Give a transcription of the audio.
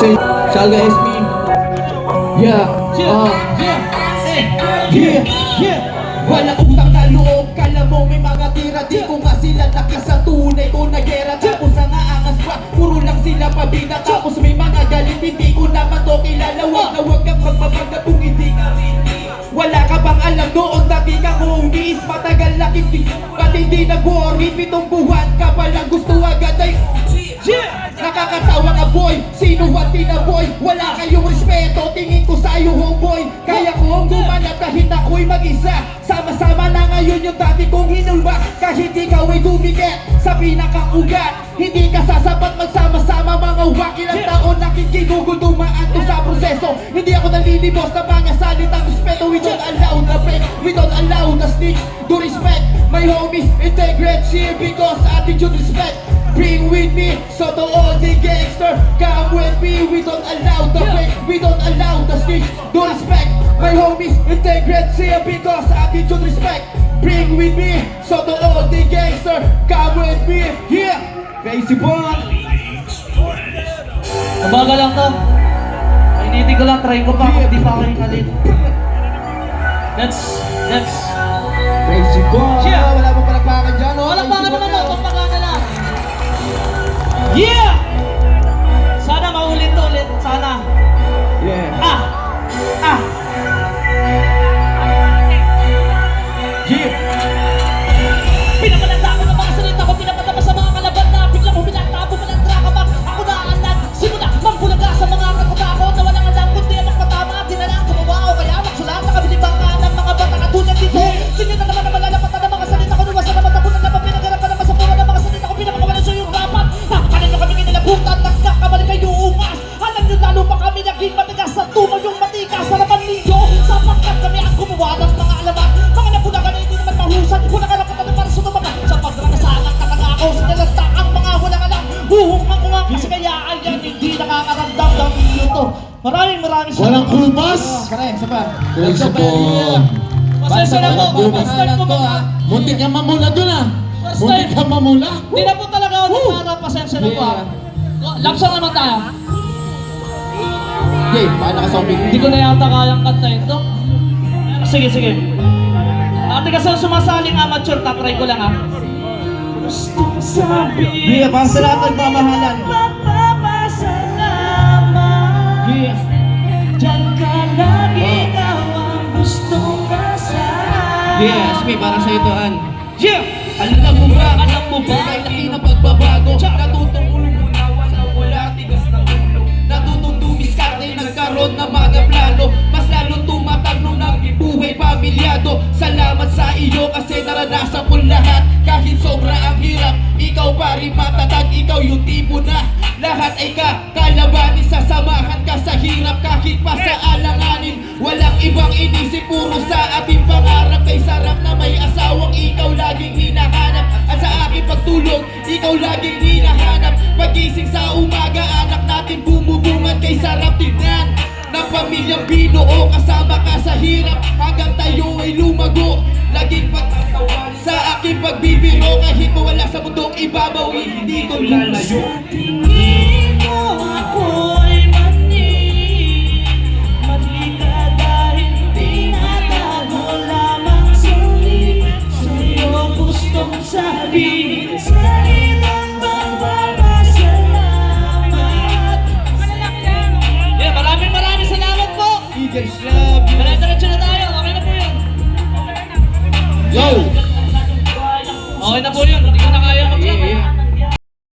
Shalga SB. Yeah. Wala utang na loob, kala mo may mga tira. Di ko nga sila nakasatunay ko na gera. Tapos ang aangas pa, puro lang sila pabida. Tapos may mga galit, hindi ko naman to kilala. Wag kang magpapagda kung hindi ka ready. Wala ka bang alam noon dati kang homies? Matagal na ba't hindi nag-worry? 7 buwan ka palang gusto agad ay nakakatawa ka boy, sino at tinaboy? Wala kayong respeto, tingin ko sa'yo homeboy. Kaya kong gumanap kahit ako'y mag-isa. Sama-sama na ngayon yung dati kong hinulma. Kahit ikaw ay dumikit sa pinakaugat, hindi ka sasapat magsama-sama mga wak. Ilang taon nakikinugol, dumaan to sa proseso. Hindi ako nalilibos na mga salitang respeto. We don't allow the fake, we don't allow the snitch to respect my homies, integrate here because attitude respect. Bring with me, so to all the gangster, come with me. We don't allow the fake, we don't allow the snitch to respect my homies, integrate here because attitude respect. Bring with me, so to all the gangster, come with me. Yeah, Crazy Boy. Mabagal lang to. Painitin ko lang, try ko pa kung hindi pa ako hingalin. That's Crazy Boy. Yeah. Wala pang palakpakan dyan, oh. wala pa Crazy naman Boy ako, na. pampagana lang. Yeah! Sana maulit to ulit, sana. Yeah. Yeah. Pinamalanda ko ng mga salita ko, pinapatama sa mga kalaban na biglang huminatabo mo ng draka. Ako na alam, simula mambulaga sa mga kakutakot na walang alam kundi ang magpatama. Tinalang gumawa o kaya magsulat na kabilibang ka ng mga bata katulad dito. Sige na naman na malalapat na mga salita ko, nuwasan naman ako na naman pinagarapan naman sa pura ng mga salita ko, pinamakawalan sa iyong rapat. Paano nyo kami kinalabutan, nakakabalik kayo umas. Alam nyo lalo pa kami naging matigas sa tumaw yung matigas. Sarapan ninyo, sapagkat kami ang gumawa ng mga alamat. Mga nabulagan na hindi naman mahusan, wala ka naman kami para sumabaga. Sa pagdrakasan ng katangako, sinalanta ang mga walang alam. Huhumang mga kasi kaya ayan hindi nakakaramdam ng inyo to. Maraming Walang kupas! Pare, isa pa. Crazy Boy. Pasensya na po, first time ko mga... Muntik ka mamula dun ah! First Muntik time. ka mamula! Hindi na po talaga ako nagpara, pasensya na po ah. Lapsang naman tayo. Okay, paano ka zombie? Hindi ko na yata kayang kantahin to. Pero sige. Ate kasi sumasaling amateur, tatry ko lang ah. Gustong sabihin Yeah, para sa lahat ng pamahalan. Papapasalamat. Yeah. Diyan ka lagi, ikaw ang gustong kasama. Yeah, SB, para sa ito, An. Yeah! Alam mo ba? Kahit laki na pagbabago. Natutong ulo mo na wala tigas ng ulo. Natutong dumiskarte, nagkaroon ng mga plano. Mas lalong tumatag nung nagbibuhay pamilyado. Salamat sa iyo kasi naranasan ko lahat. Kahit sobra ang hirap, ikaw pa rin matatag. Ikaw yung tipo na lahat ay kakalabanin. Sasamahan ka sa hirap kahit pa sa alanganin. Walang ibang inisip, puro sa ating pangarap. Kay sarap na may asawang ikaw laging hinahanap. At sa aking pagtulog, ikaw laging hinahanap. Pagising sa umaga, anak natin bumubungan. Kay sarap tignan ng pamilyang binuo. Kasama ka sa hirap hanggang tayo ay lumago. Laging pagtatawa sa aking pagbibiro. Kahit mawala sa mundong ibabaw, hindi ko lalayo.